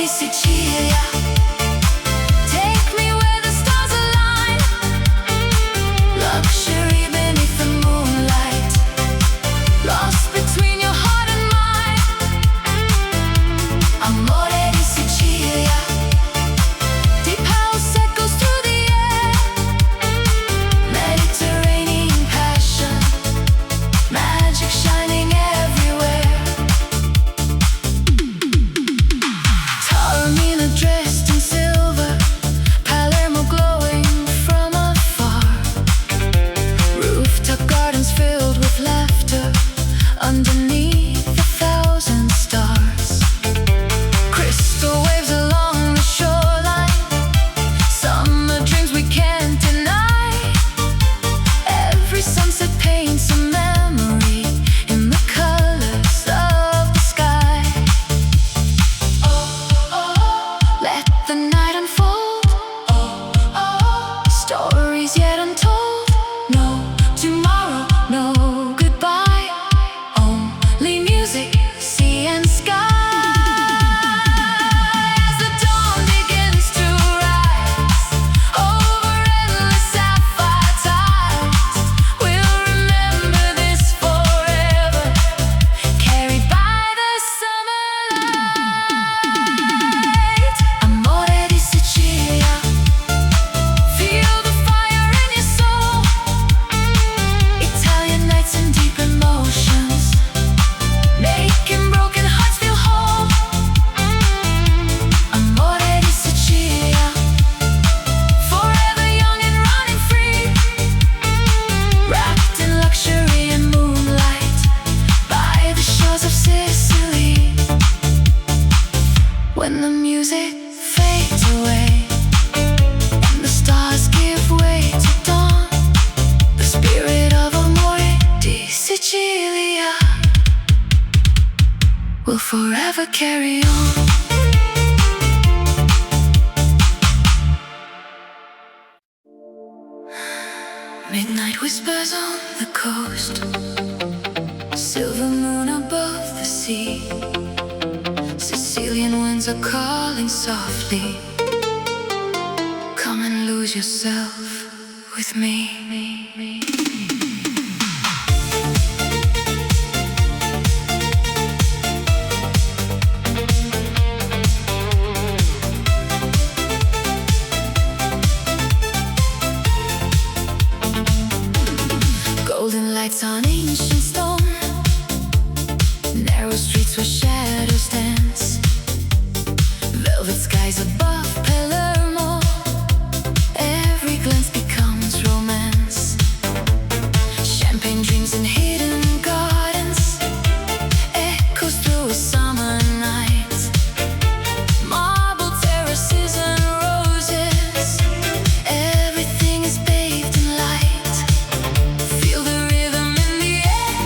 di Sicilia. Take me where the stars align, luxury beneath the moonlight, lost between your heart and mine. Amore di Sicilia, deep house echoes through the air, Mediterranean passion, magic shining everywhere. Taormina dressed in silver, Palermo glowing from afar, rooftop gardens filled with laughter underneath 1,000 stars. Crystal waves along the shoreline, summer dreams we can't deny. Every sunset paints a memory in the colors of the sky. Let the night unfold, stories yet untold. No tomorrow, no goodbye, only music, sea and sky. As the dawn begins to rise over endless sapphire tides, we'll remember this forever, carried by the summer light. Amore di Sicilia, feel the fire in your soul, Italian nights and deep emotions, making broken hearts feel whole. Amore di Sicilia, forever young and running free, wrapped in luxury and moonlight by the shores of Sicily. When the music fades away and the stars give way to dawn, the spirit of Amore di Sicilia will forever carry on. Midnight whispers on the coast, silver moon above the sea, Sicilian winds are calling softly, come and lose yourself with me. Golden lights on ancient stone, narrow streets where shadows dance, velvet skies above Palermo, every glance becomes romance. Champagne dreams in hidden gardens, echoes through a summer night, marble terraces and roses, everything is bathed in light. Feel the rhythm in the air,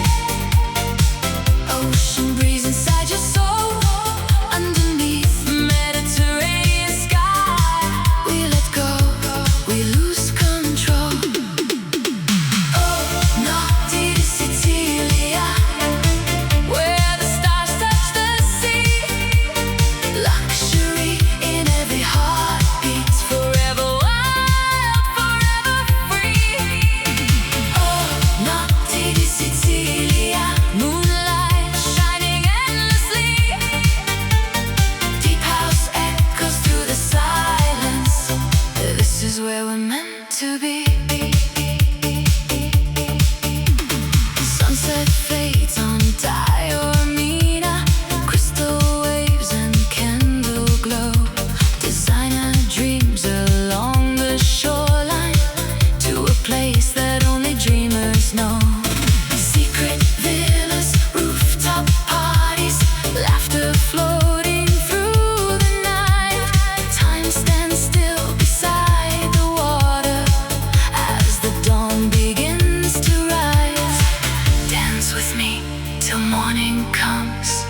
ocean breeze inside your soul, underneath Mediterranean sky. We let go, we lose control. Oh, naughty Sicilia, where the stars touch the sea, luxury in every heartbeat, forever wild, forever free. Oh, naughty Sicilia, moonlight shining endlessly, deep house echoes through the silence. This is where we're meant to be. Sunset fades on Taormina, crystal waves and candle glow, designer dreams along the shoreline, to a place that only dreamers know. Secret villas, rooftop parties, laughter floating through the night. Time stands still beside the water as the dawn begins to rise. Dance with me till morning comes.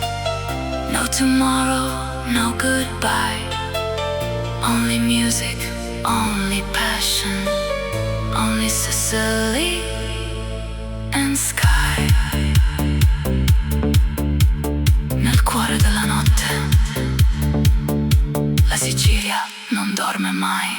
No tomorrow, no goodbye, only music, only passion, only Sicily and sky. Nel cuore della notte come mai.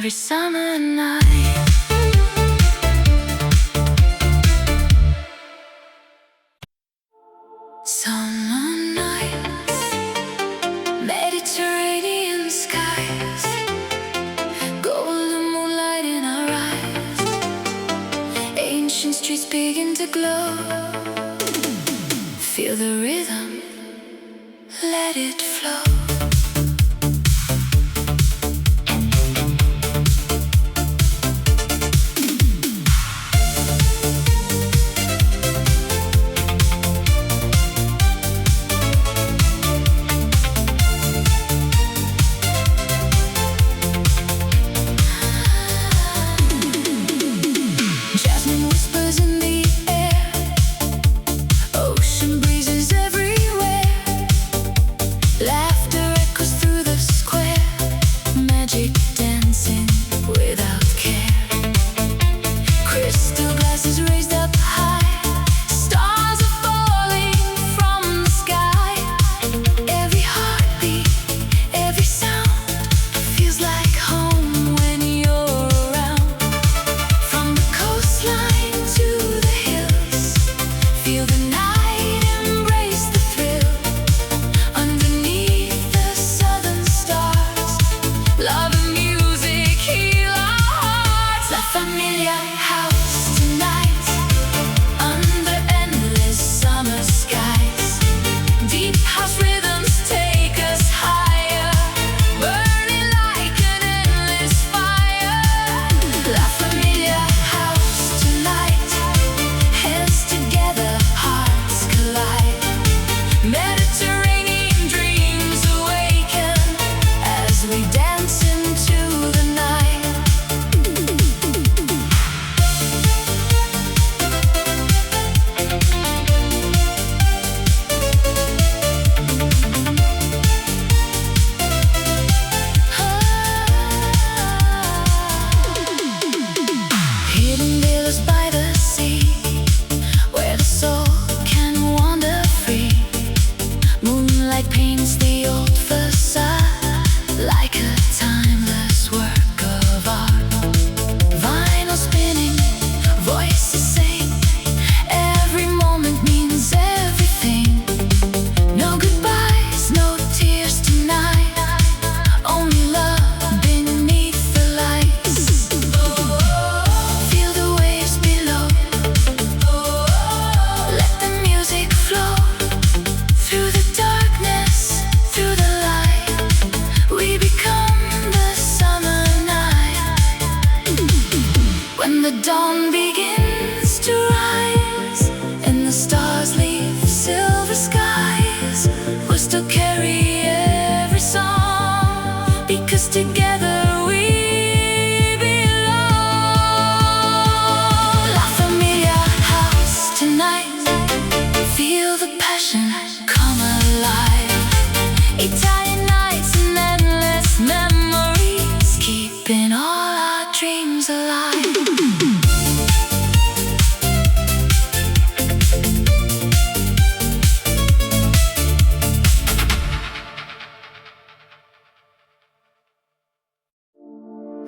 every summer night. begin to glow. Feel the rhythm, let it flow.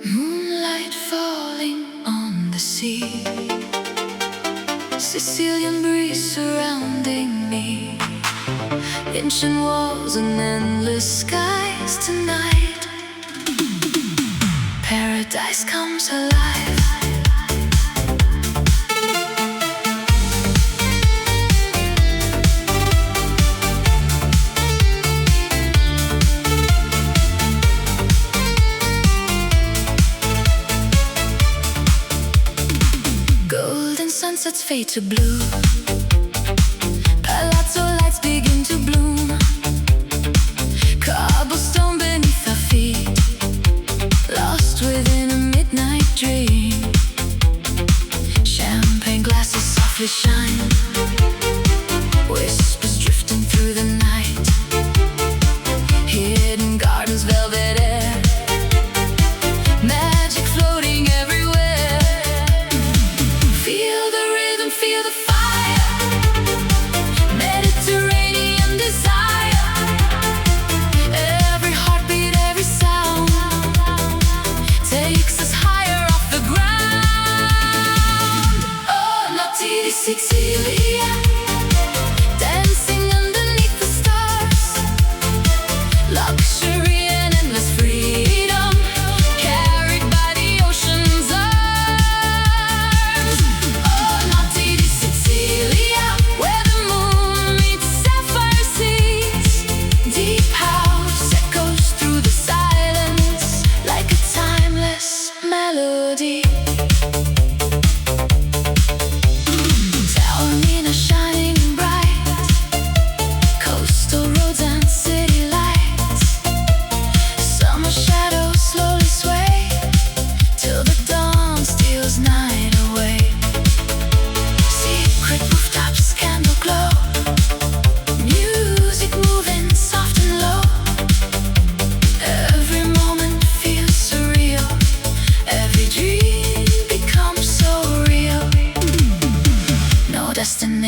Moonlight falling on the sea, Sicilian breeze surrounding me, ancient walls and endless skies tonight. Paradise comes alive. Sunsets fade to blue, palazzo lights begin to bloom, cobblestone beneath our feet, lost within a midnight dream. Champagne glasses softly shine, whispers drifting through the night, hidden gardens, velvet air, magic floating everywhere. Feel the fire, Mediterranean desire. Every heartbeat, every sound takes us higher off the ground. Oh, naughty Sicily.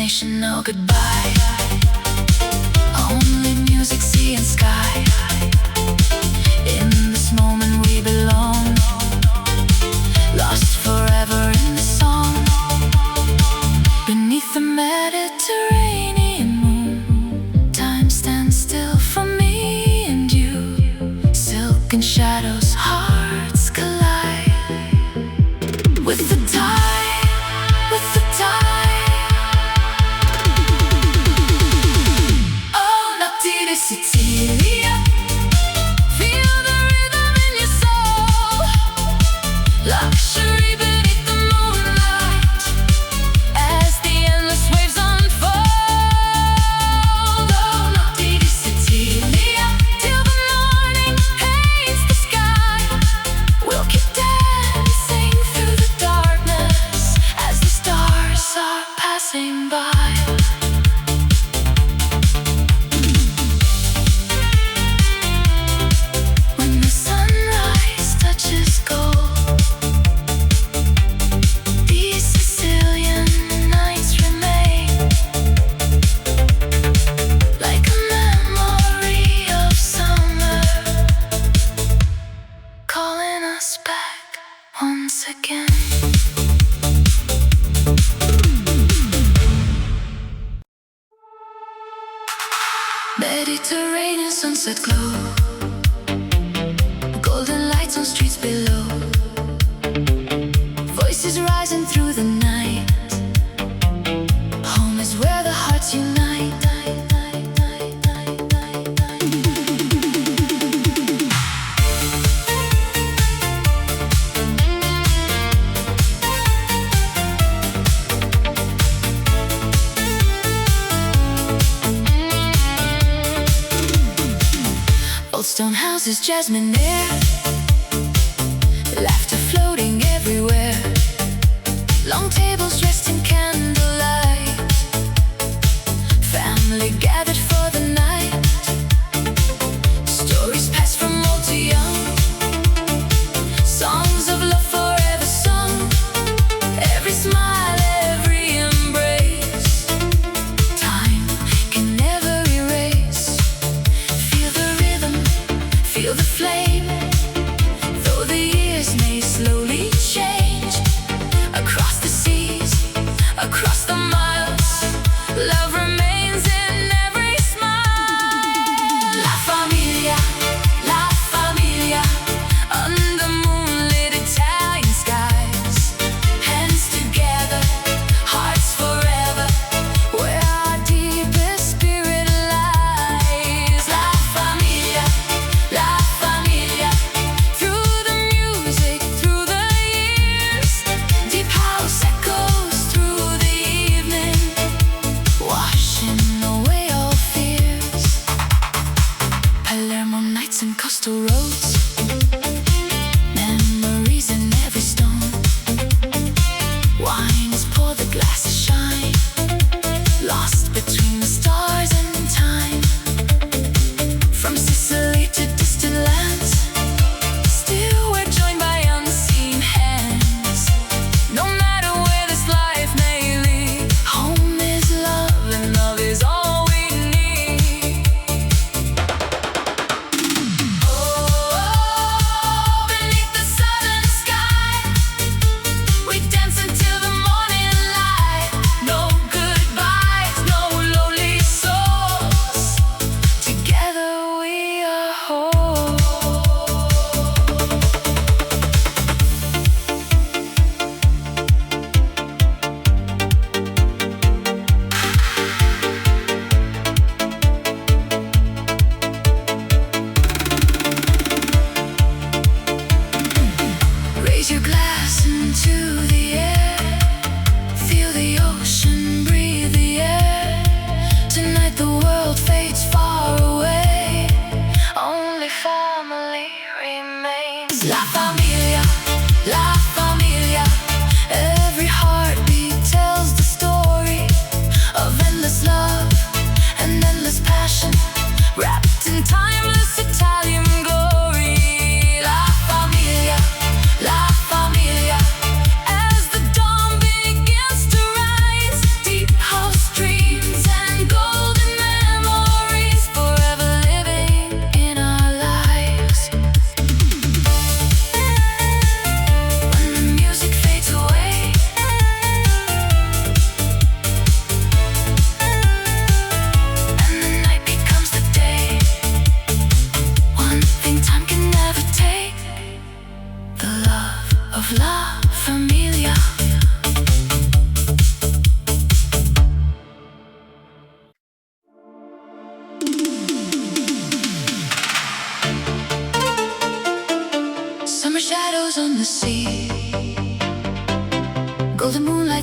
destination, no goodbye. Only music, sea and sky. In this moment we belong, lost forever in the song. Beneath the Mediterranean moon, time stands still for me and you. Silken shadows, hearts collide. With the tide, with the tide. Oh, notti di Sicilia. Feel the rhythm in your soul. Luxury beneath the moonlight, as the endless waves unfold. Oh, notti di Sicilia. Till the morning paints the sky. We'll keep dancing through the darkness as the stars are passing by. When the sunrise touches gold, these Sicilian nights remain like a memory of summer, calling us back once again. Mediterranean sunset glow, golden lights on streets below. Voices rising through the night. Home is where the hearts unite. Old stone houses, jasmine air, laughter floating everywhere. Long tables dressed in candlelight, family gathered for the night. Stories passed from old to young, songs of love forever sung. Every smile, every embrace, time can never erase. Feel the rhythm, feel the flame.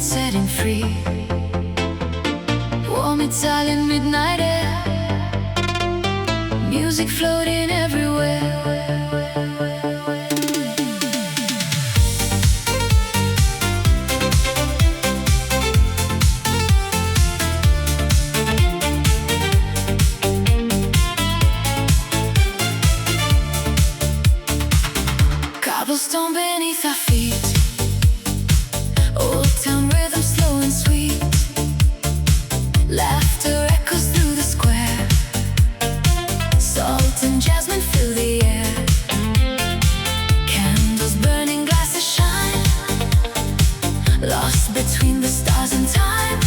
moonlight setting free. Warm Italian midnight air, music floating everywhere. Cobblestone beneath our feet, old town rhythm slow and sweet. Laughter echoes through the square, salt and jasmine fill the air. Candles burning, glasses shine, lost between the stars and time.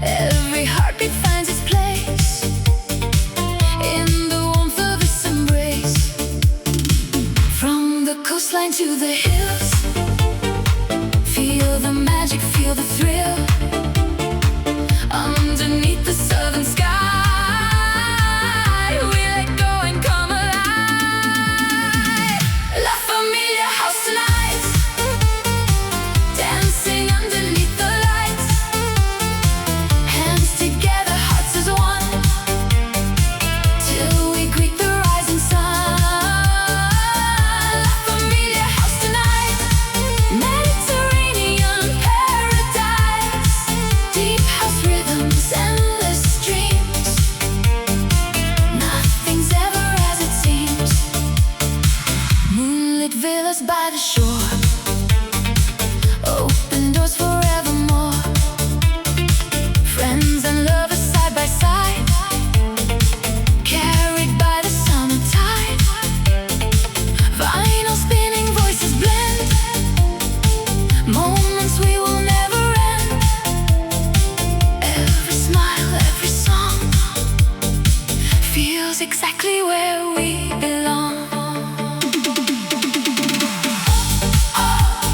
Every heartbeat finds its place in the warmth of its embrace. From the coastline to the hills, feel the magic, feel the thrill. Underneath the southern sky, we let go and come alive. La Familia house tonight, dancing underneath the lights. Hands together, hearts as one, till we greet the rising sun. La Familia house tonight, Mediterranean paradise. Deep house rhythms, endless dreams. Nothing's ever as it seems. Moonlit villas by the shore, open doors forevermore. Friends and lovers side by side, carried by the summer tide. Vinyl spinning, voices blend, moments we will never end. Every smile, every song feels exactly where we belong.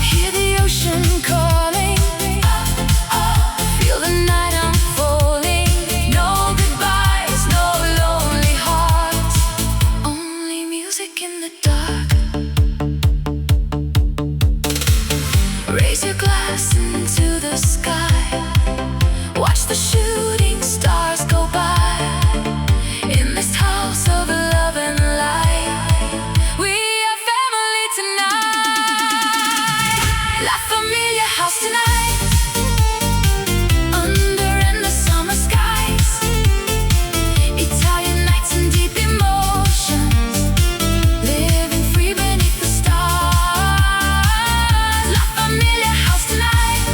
Hear the ocean calling, feel the night unfolding. No goodbyes, no lonely hearts, only music in the dark. Raise your glass into the sky, watch the shooting stars go by. In this house of love and light, we are family tonight. La Familia house tonight, under endless summer skies. Italian nights and deep emotions, living free beneath the stars. La Familia house tonight,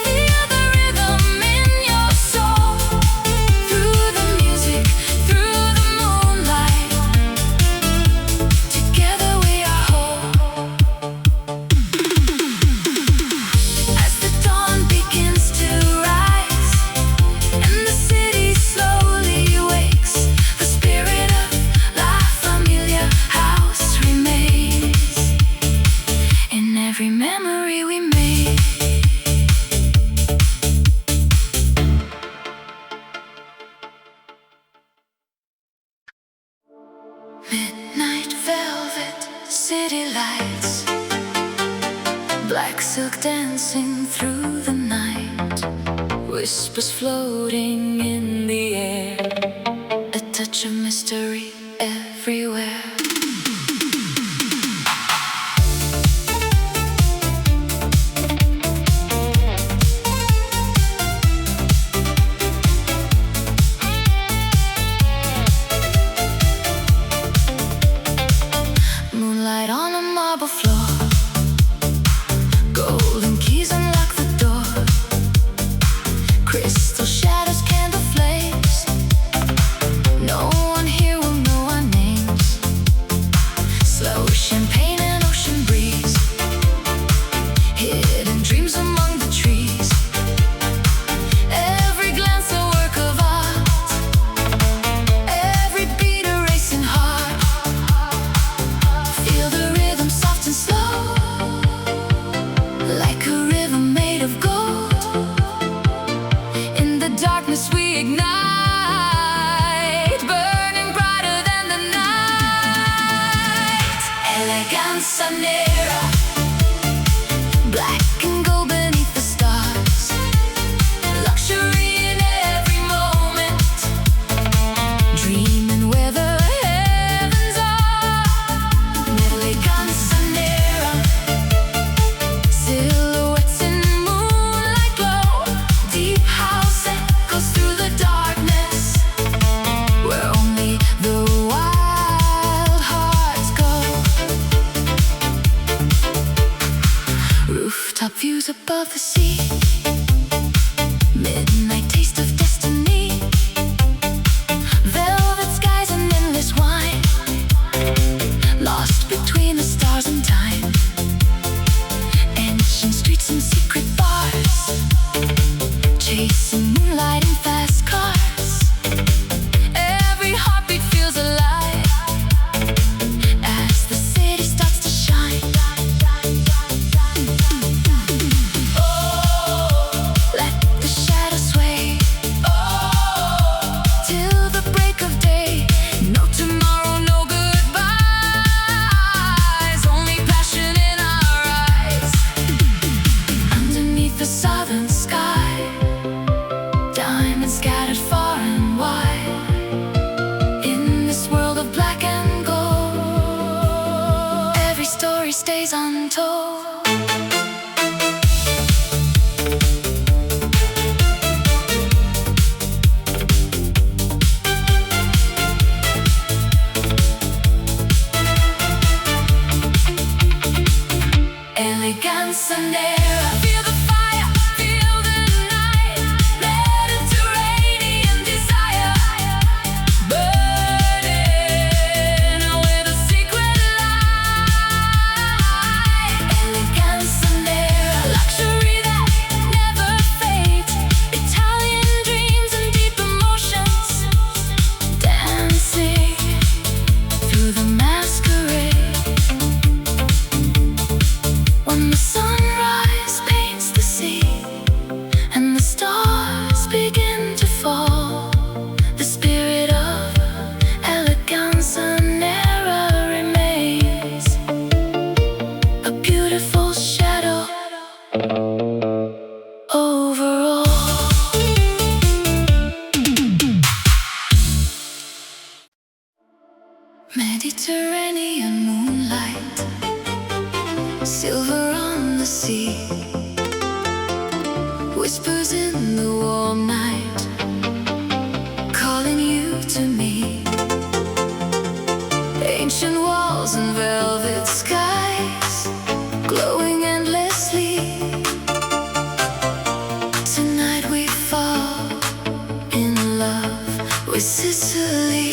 feel the rhythm in your soul. Through the music, through the moonlight, together we are whole. As the dawn begins to rise and the city slowly wakes, the spirit of La Familia house remains in every memory we made. Midnight velvet, city lights, black silk dancing through the night. Whispers floating in the air, a touch of mystery everywhere. Moonlight on a marble floor, golden keys unlock the door. Crystal shadows, candle flames, no one here will know our names. views above the sea. Midnight taste of destiny. Velvet skies and endless wine. Lost between the stars and time. Ancient streets and secret bars. Chasing moonlight in fast cars. Every heartbeat feels alive as the city starts to shine. Oh, let the shadows sway. Oh, till the break of day. No tomorrow, no goodbyes. Only passion in our eyes. Underneath the southern sky, diamonds scattered far and wide. In this world of black and gold, every story stays untold. Eleganza Nera. Feel the fire, feel the night. Mediterranean desire. Burning with a secret light. Eleganza Nera. Luxury that never fades. Italian dreams and deep emotions. Dancing through the masquerade. When the sunrise paints the sea and the stars begin to fall, the spirit of Eleganza Nera remains a beautiful shadow over all. Mediterranean moonlight, silver on the sea, whispers in the warm night, calling you to me. Ancient walls and velvet skies, glowing endlessly. Tonight we fall in love with Sicily.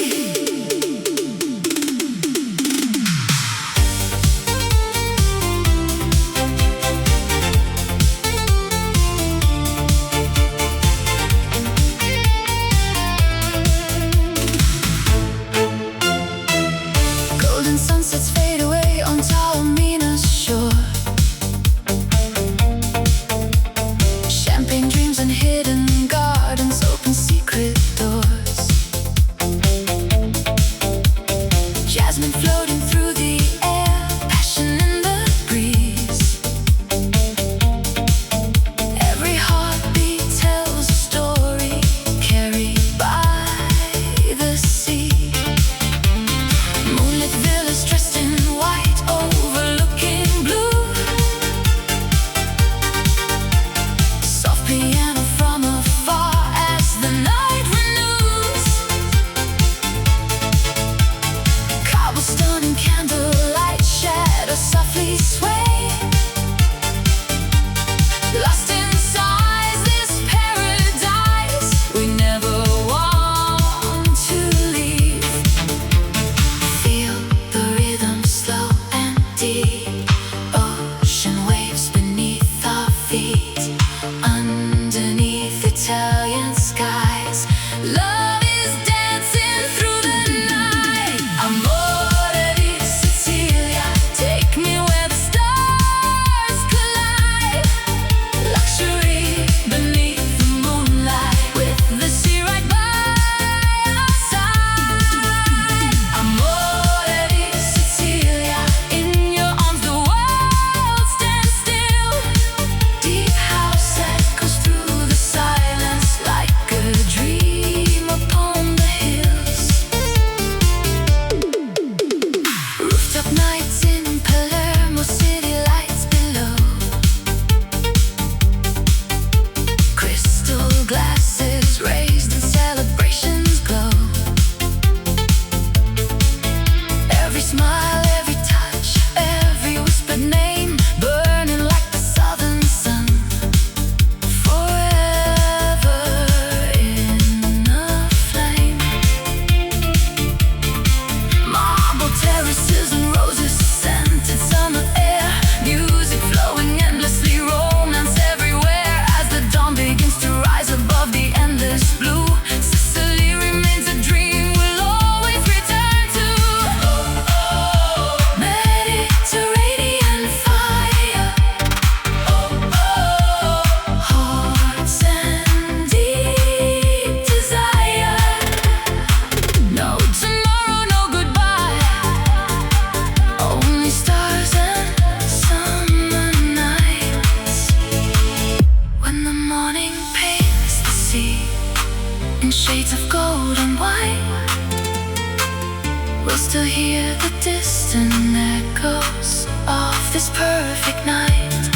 the distant echoes of this perfect night.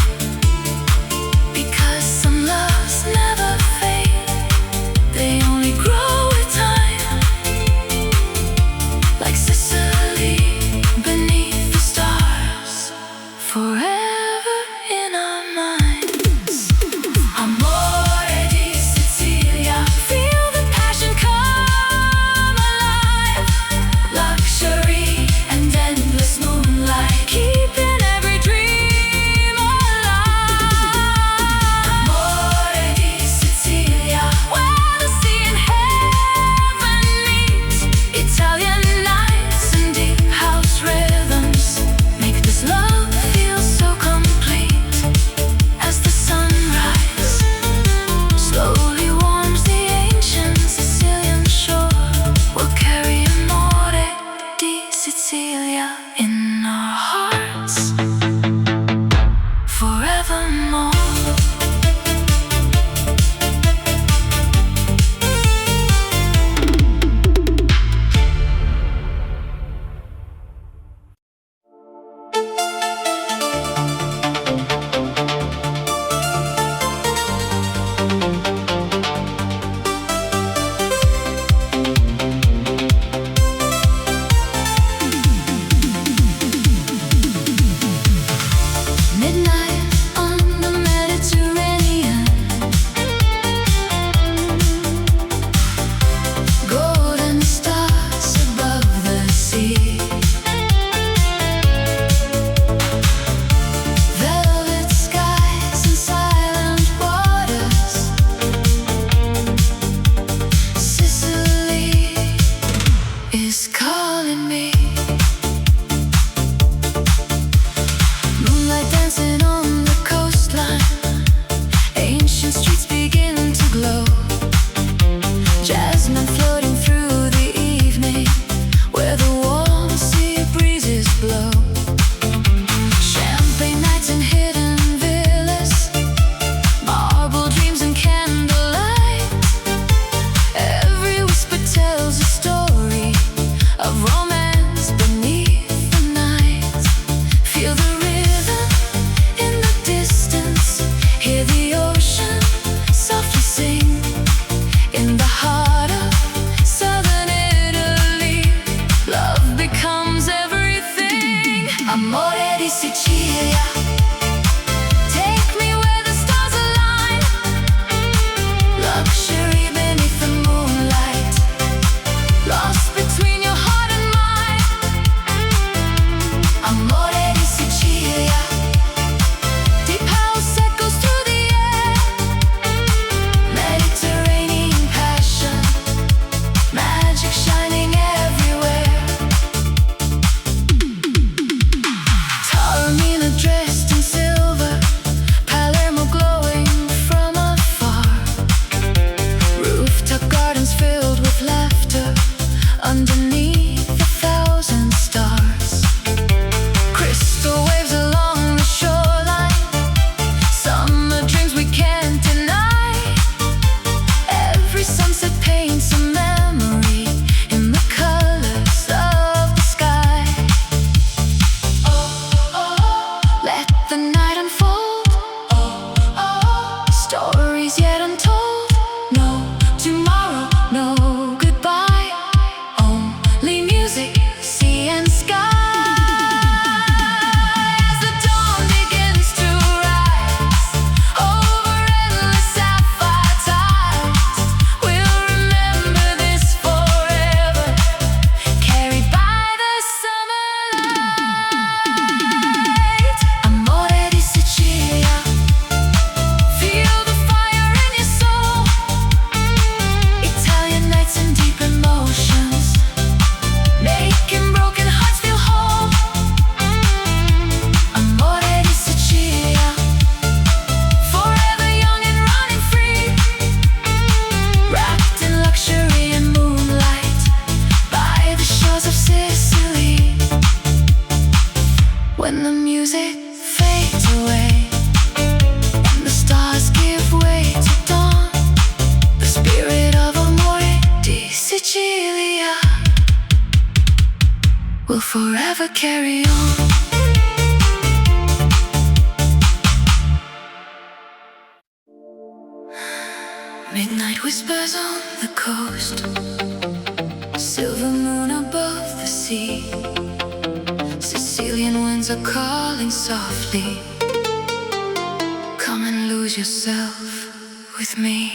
Because some loves never fade, they only grow with time. Like Sicily beneath the stars, forever in our minds. Amore di Sicilia, feel the passion come alive. Luxury and endless moonlight, keeping every dream alive. Amore di Sicilia, where the sea and heaven meet. Italian nights and deep house rhythms make this love feel so complete. As the sunrise slowly warms the ancient Sicilian shore, we'll carry amore di Sicilia in our hearts forevermore. Midnight on the Midnight whispers on the coast, silver moon above the sea. Sicilian winds are calling softly. Come and lose yourself with me.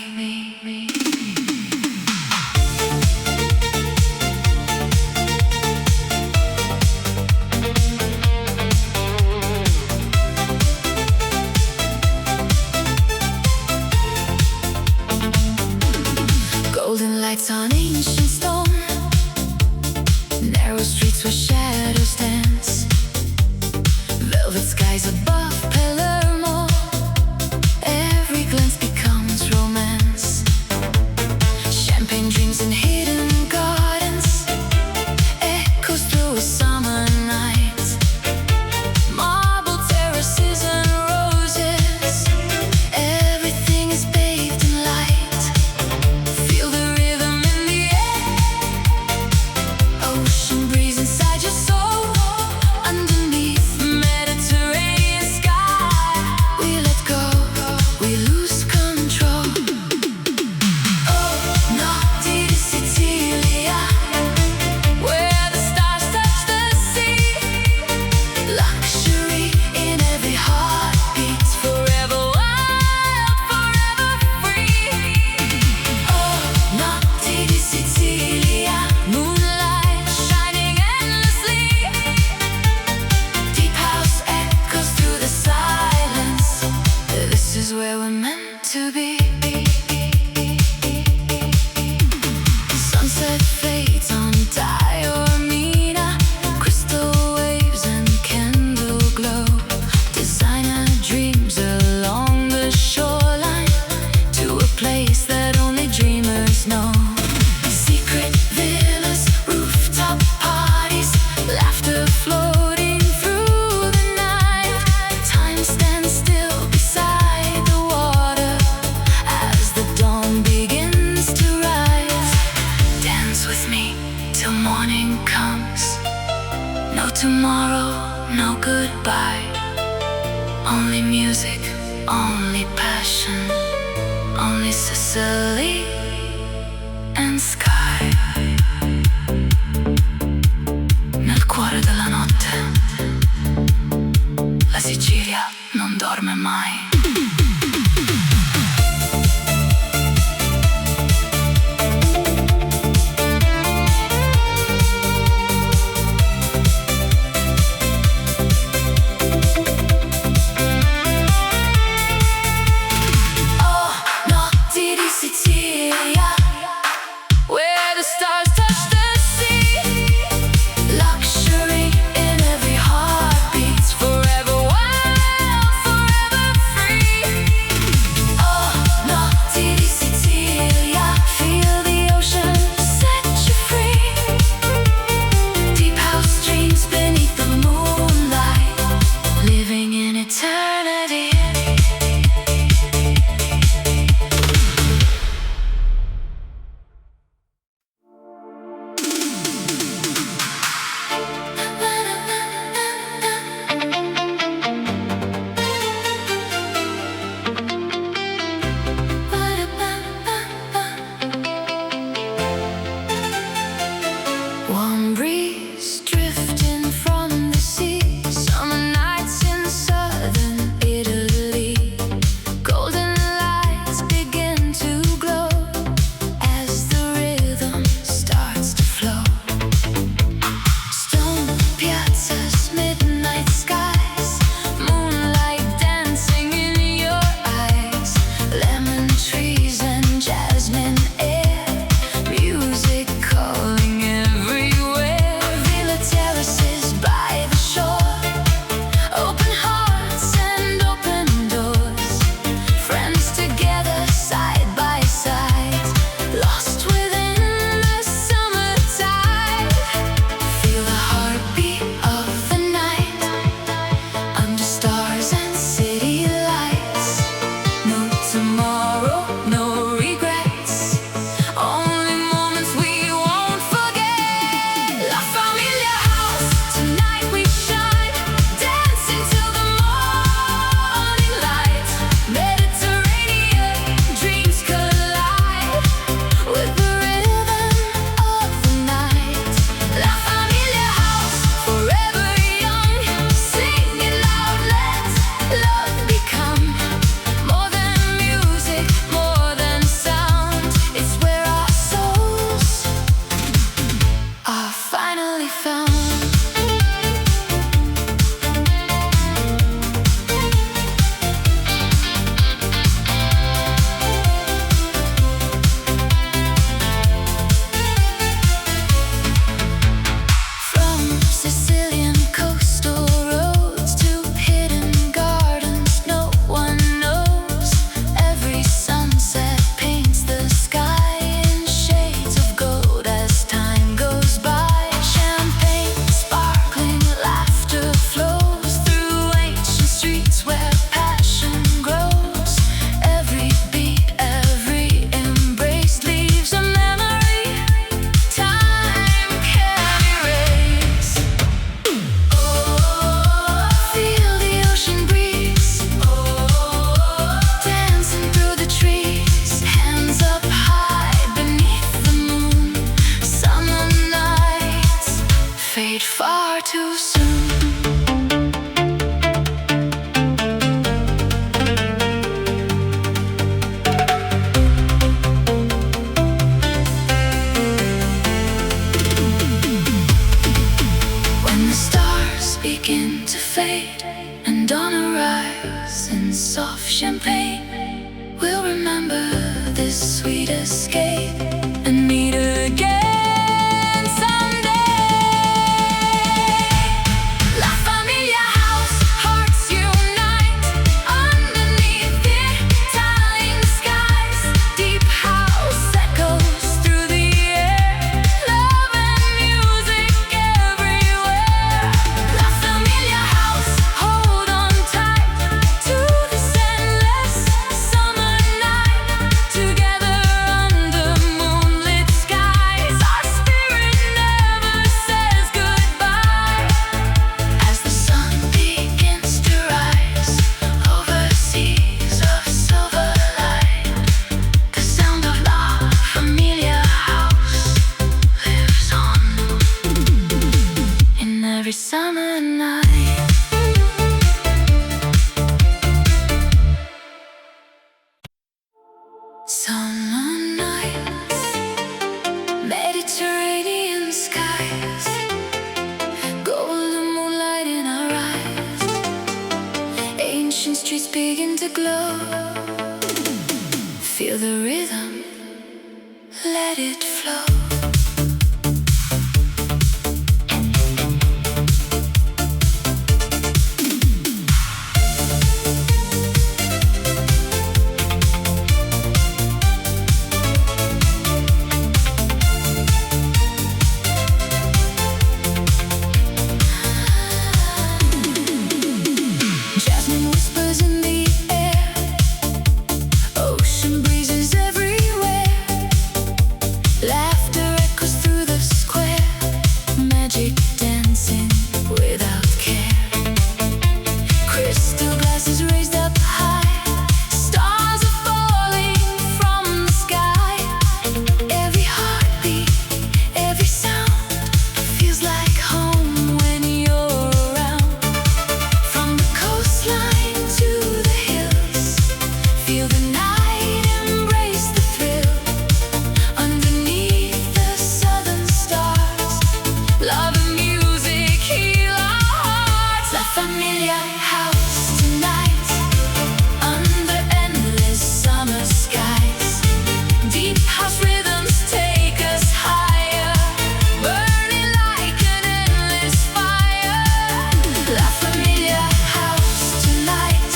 Golden lights on ancient stone, narrow streets where shadows dance, velvet skies above Palermo. Every glance becomes romance. Champagne dreams in hidden gardens, echoes through a summer night. Marble terraces and roses, everything is bathed in light. Feel the rhythm in the air, ocean breeze inside your soul. Underneath Mediterranean sky, we let go, we lose control. Oh, naughty Sicilia, where the stars touch the sea. Luxury in every heartbeat, forever wild, forever free. Oh, naughty Sicilia, moonlight shining endlessly. Deep house echoes through the silence. This is where we're meant to be. Sunset fades on Diormina, crystal waves and candle glow. Designer dreams along the shoreline, to a place that only dreamers know. Secret villas, rooftop parties, laughter floating through the night. Time stands still beside the water as the dawn begins to rise. Dance with me till morning comes. No tomorrow, no goodbye. Only music, only passion, only Sicily and sky. Nel cuore della notte, la Sicilia non dorme mai. Oh, naughty di Sicilia, where the stars touch the sea. Luxury in every heartbeat, forever wild, forever free. glasses of champagne. We'll remember this sweet escape and meet again someday. La Familia House, hearts unite underneath the Italian skies. Deep house echoes through the air, love and music everywhere. La Familia House, hold on tight to this endless summer night. Together under moonlit skies, our spirit never says goodbye. As the sun begins to rise over seas of silver light, the sound of La Familia House lives on in every summer night. Summer nights, Mediterranean skies, golden moonlight in our eyes. Ancient streets begin to glow. Feel the rhythm, let it flow. Jasmine whispers in the air, ocean breezes everywhere. Laughter echoes through the square, magic dancing without care. Crystal glasses raised up high, stars are falling from the sky. Every heartbeat, every sound feels like home when you're around. From the coastline to the hills, feel the night, embrace the thrill. Underneath the southern stars, love and music heal our hearts. La Familia House tonight, under endless summer skies. Deep house rhythms take us higher, burning like an endless fire. La Familia House tonight,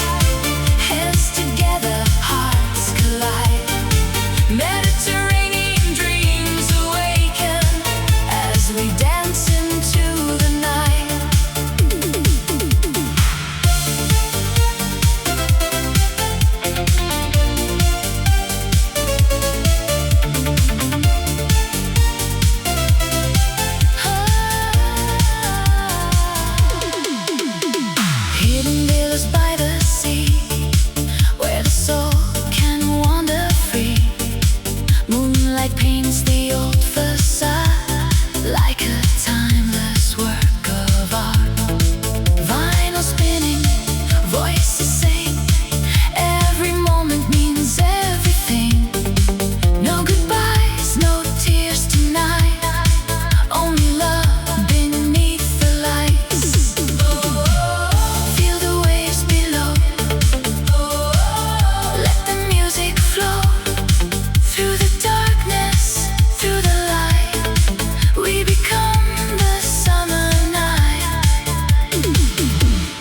hands together, hearts collide. Mediterranean dreams awaken as we dance into the night. Hidden villas by the sea, where the soul can wander free. Moonlight paints the old facade like a timeless work of art. Vinyl spinning, voices sing. Every moment means everything. No goodbyes, no tears tonight. Only love beneath the lights. Feel the waves below. Let the music flow. Through the darkness, through the light, we become the summer night.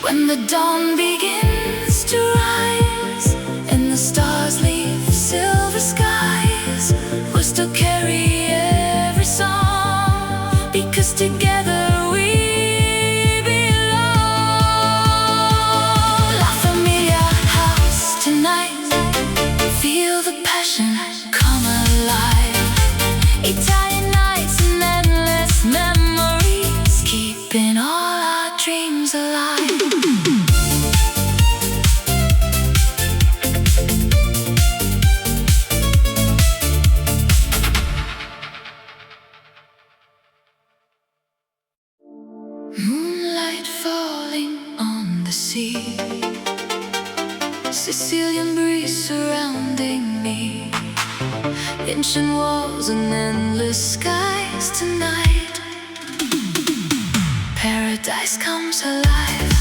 When the dawn begins to rise and the stars leave silver skies, we'll still carry every song, because together we belong. La Familia House tonight, feel the passion come alive. Italian nights and endless memories, keeping all our dreams alive. Moonlight falling on the sea, Sicilian breeze surrounding me. Ancient walls and endless skies tonight. Paradise comes alive.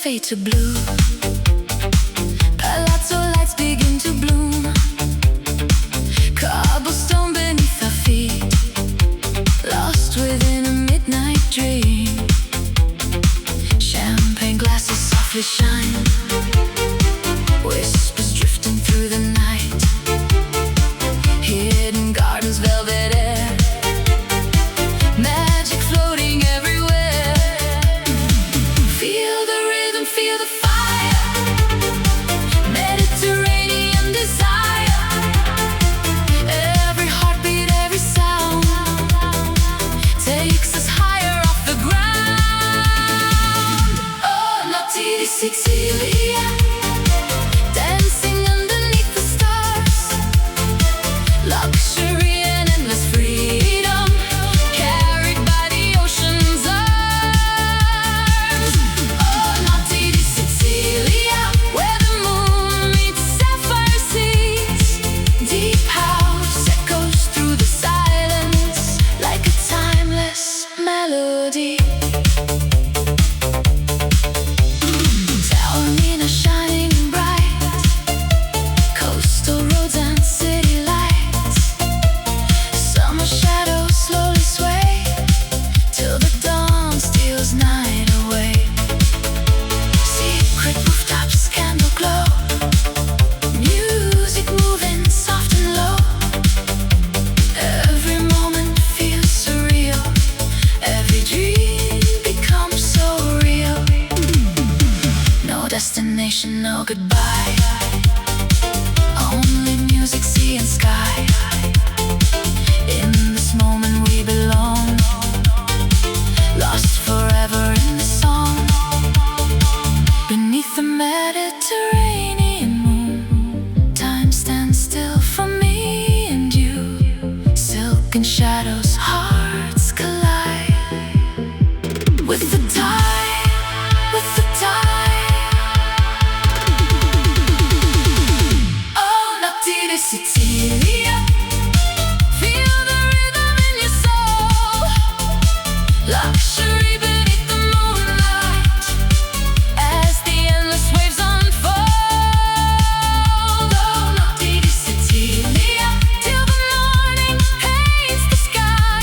fade to blue. Palazzo lights begin to bloom. Cobblestone beneath our feet, lost within a midnight dream. Champagne glasses softly shine, whispers drifting through the night. Hidden gardens, velvet air, magic floating everywhere. Feel the rhythm, feel the fire, Mediterranean desire. Every heartbeat, every sound takes us higher off the ground. Oh, naughty Sicily, dancing underneath the stars. Luxury and endless freedom, carried by the ocean's arms. Oh, naughty Sicily, where the moon meets sapphire seas. Deep house echoes through the silence like a timeless melody. Taormina shining bright, coastal roads and city lights. Summer shadows slowly sway till the dawn steals night away. Secret rooftops, candle glow, music moving soft and low. Every moment feels surreal, every dream becomes so real. No destination, no goodbye, only music, sea and sky. In this moment we belong, lost forever in the song. Beneath the Mediterranean moon, time stands still for me and you. Silken shadows, hearts collide with the tide, with the tide. Oh, naughty Sicily, feel the rhythm in your soul. Luxury beneath the moonlight, as the endless waves unfold. Oh, naughty Sicily, till the morning paints the sky.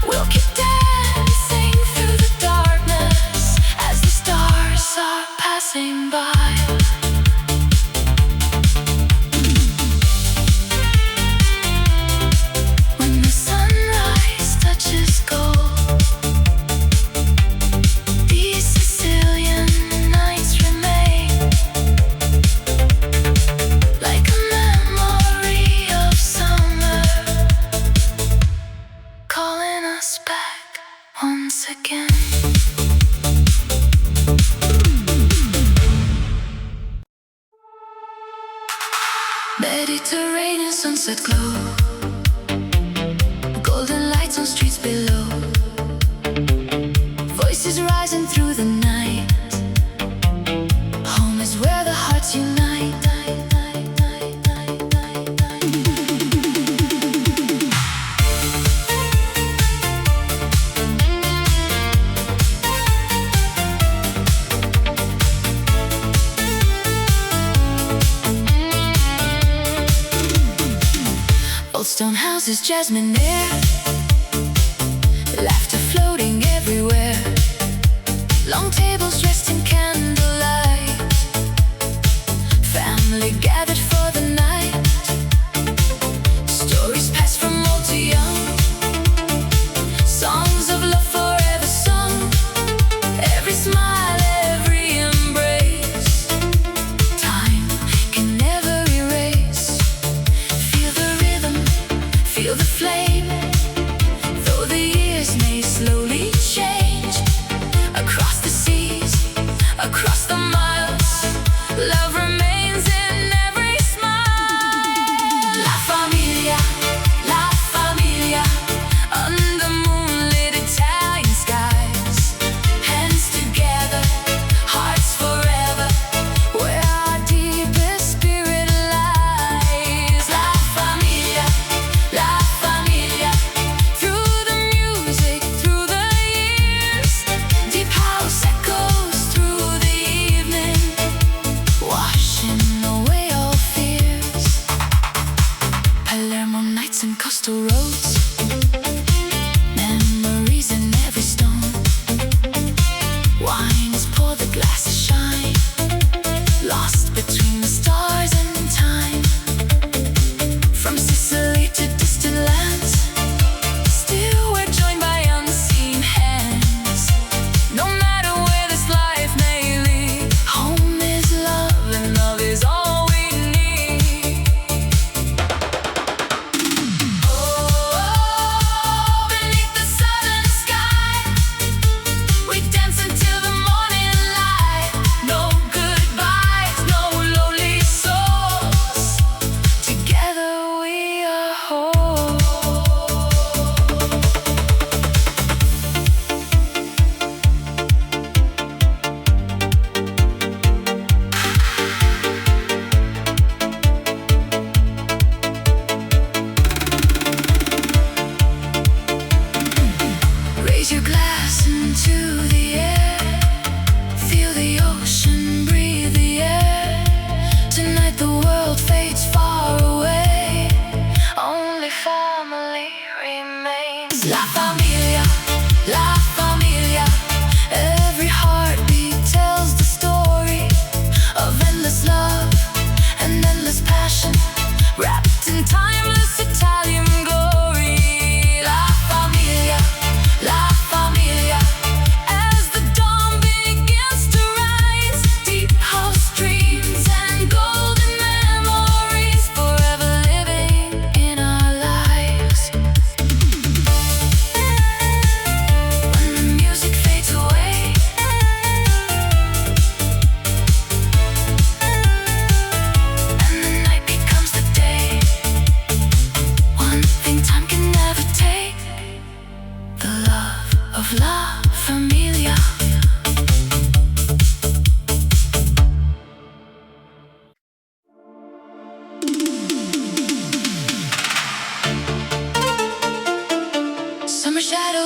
We'll keep dancing through the darkness as the stars are passing by. When the sunrise touches gold, these Sicilian nights remain like a memory of summer, calling us back once again. Mediterranean sunset glow, golden lights on streets below. Voices rising through the night. Home is where the hearts unite. Old stone houses, jasmine air, laughter floating everywhere. Long tables dressed in candlelight, family gathered for the night. Stories passed from old to young, songs of love forever sung. Every smile, every embrace, time can never erase. Feel the rhythm, feel the flame,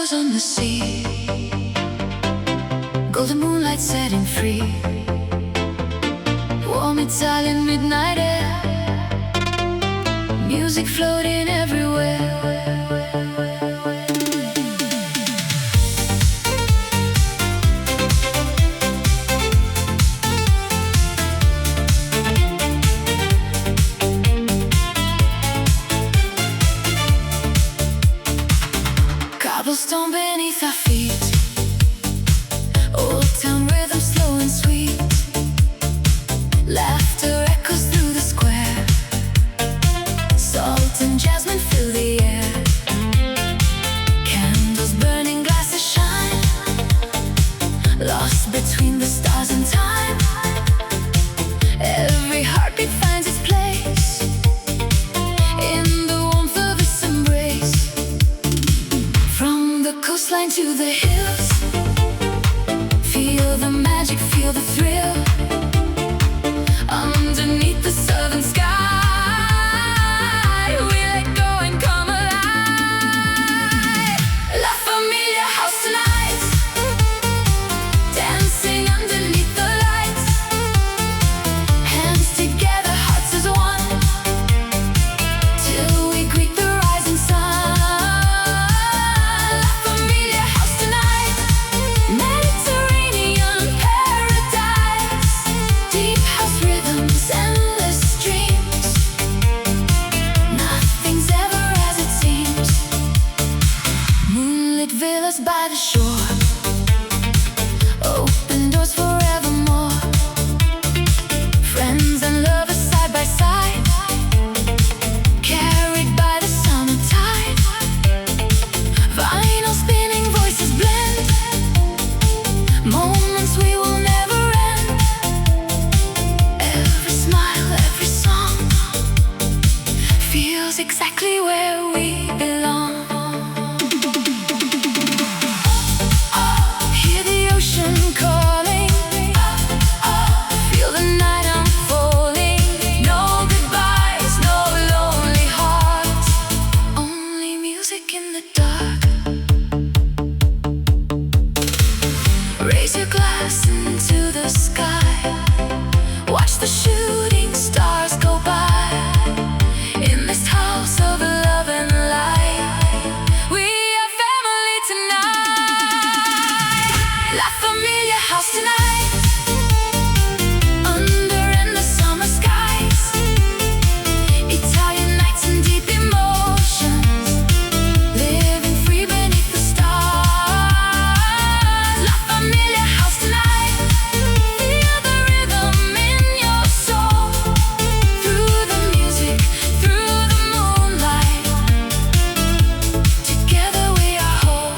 stars on the sea, golden moonlight setting free, warm Italian midnight air, music floating everywhere. Cobblestone beneath our feet, old town rhythm slow and sweet, laughter echoes through the square, salt and jasmine fill the air, candles burning, glasses shine, lost between the stars and time. Every heartbeat finds its place in the warmth of its embrace. From the coastline to the hills, feel the magic, feel the thrill. Underneath the southern sky, we let go and come alive. La Familia house tonight, dancing underneath the lights, hands together, hearts as one, till we greet the rising sun. La Familia house tonight, Mediterranean paradise, deep house rhythms, endless dreams. Nothing's ever as it seems. Moonlit villas by the shore, open doors forevermore. Friends and lovers side by side, carried by the summer tide. Vinyl spinning, voices blend, moments we will never end. Every smile, every song feels exactly where we belong. Hear the ocean calling, feel the night unfolding. No goodbyes, no lonely hearts, only music in the dark. Raise your glass into the sky, watch the shooting stars go by. In this house of love and light, we are family tonight. La Familia house tonight, under endless summer skies, Italian nights and deep emotions, living free beneath the stars. La Familia house tonight, feel the rhythm in your soul, through the music, through the moonlight, together we are whole.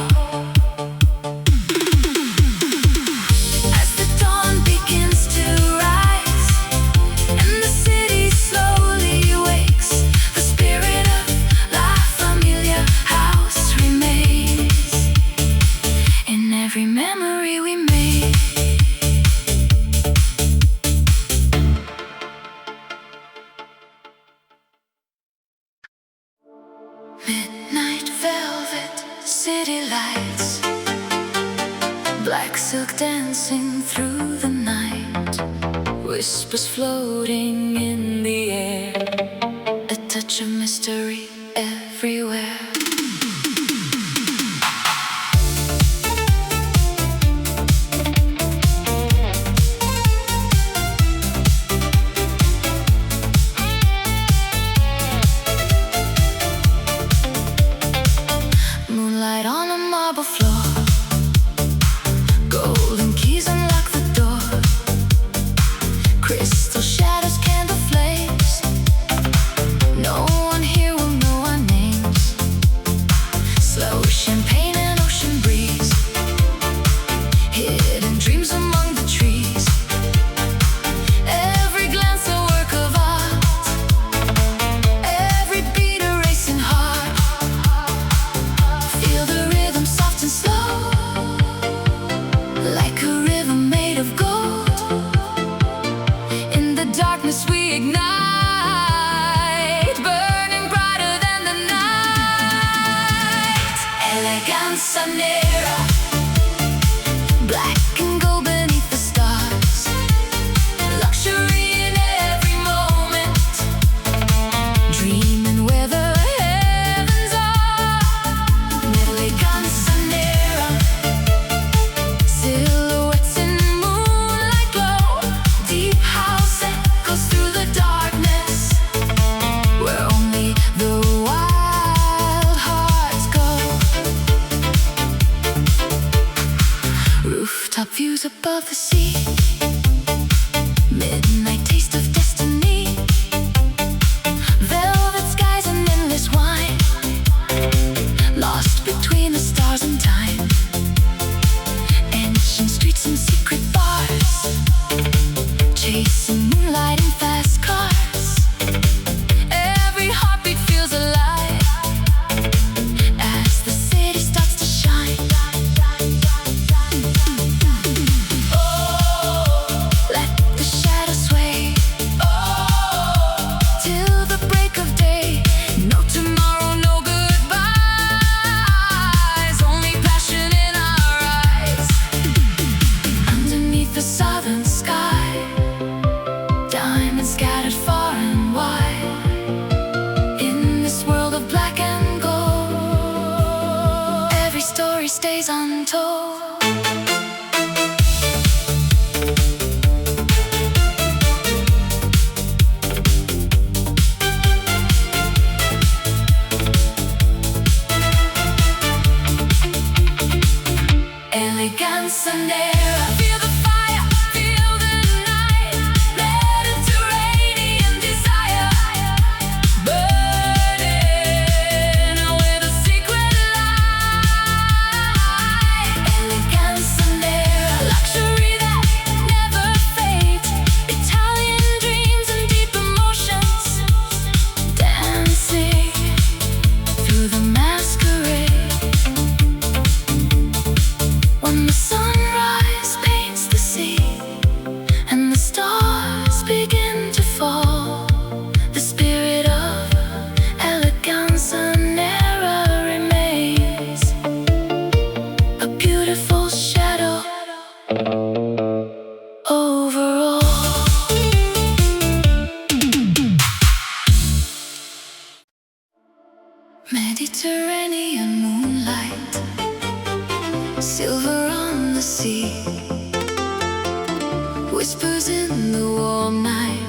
As the dawn begins to rise and the city slowly wakes, the spirit of La Familia house remains in every memory we made. Midnight velvet, city lights, black silk dancing through the night, whispers floating in the air, a touch of mystery everywhere. Moonlight on a marble floor, golden keys unlock the door, crystal shadows, candle flames. No one here will know our names. Slow champagne and ocean breeze, hidden dreams among the trees. Every glance a work of art, every beat a racing heart. Feel the rhythm soft and slow, like a river made of gold. In the darkness we ignite, burning brighter than the night. Eleganza Eleganza Nera, black and gold beneath the stars, luxury in every moment, dreaming where the heavens are. Eleganza Nera, silhouettes in moonlight glow, deep house echoes through the darkness, where only the wild hearts go. Rooftop views above the sea, midnight taste of destiny, velvet skies and endless wine, lost between the stars and time, ancient streets and secret bars, chasing moonlight in fast cars. Every heartbeat feels alive as the city starts to shine. Oh, let the shadows sway, oh, till the break of day. No tomorrow, no goodbyes, only passion in our eyes. Underneath the southern sky, diamonds scattered far and wide, in this world of black and gold, every story stays untold. Eleganza Nera, feel the fire, feel the night, Mediterranean desire, burning with a secret light. Eleganza Nera, luxury that never fades, Italian dreams and deep emotions, dancing through the masquerade. When the sunrise paints the sea and the stars begin to fall, the spirit of Eleganza Nera remains, a beautiful shadow over all. Mediterranean moonlight, silver on the sea, whispers in the warm night.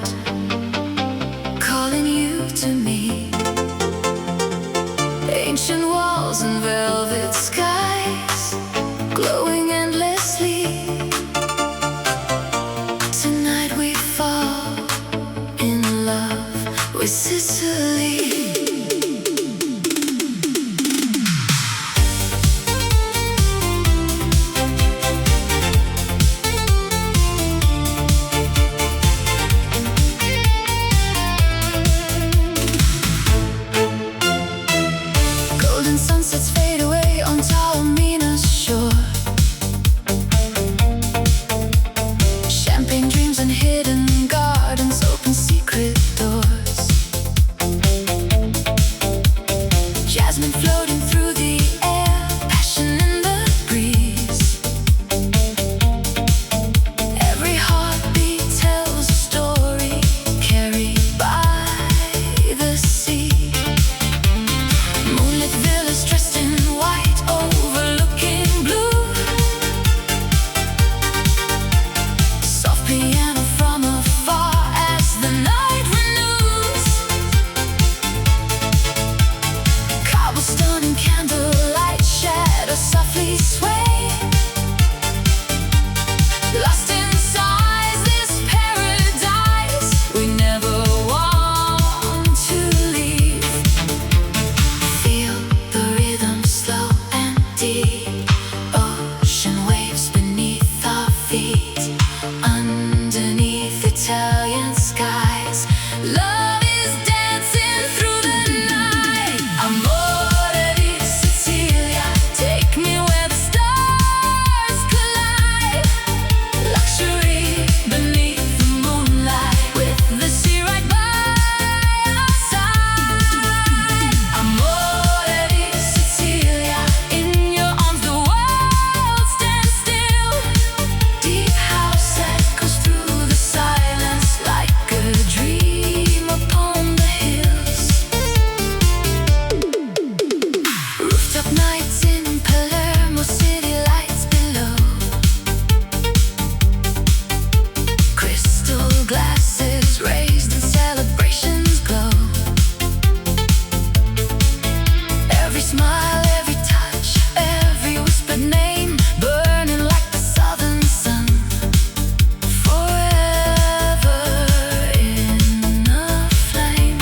glasses raised and celebrations glow. Every smile, every touch, every whispered name, burning like the southern sun, forever in a flame.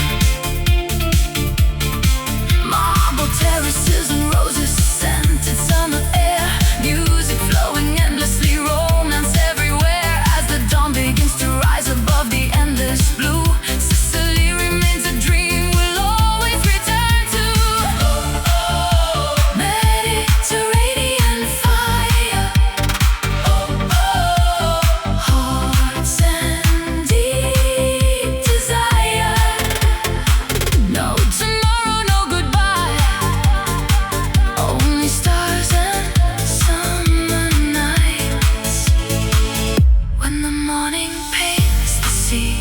Marble terraces and roses, scented summer air, music flowing endlessly, romance everywhere. As the dawn begins to rise above the endless blue, Sicily remains a dream we'll always return to. Mediterranean fire, hearts and deep desire. No tomorrow, no goodbye, only stars and summer nights. When the morning paints the sea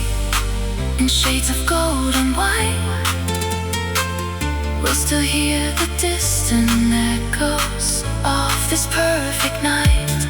in shades of gold and white, we'll still hear the distant echoes of this perfect night.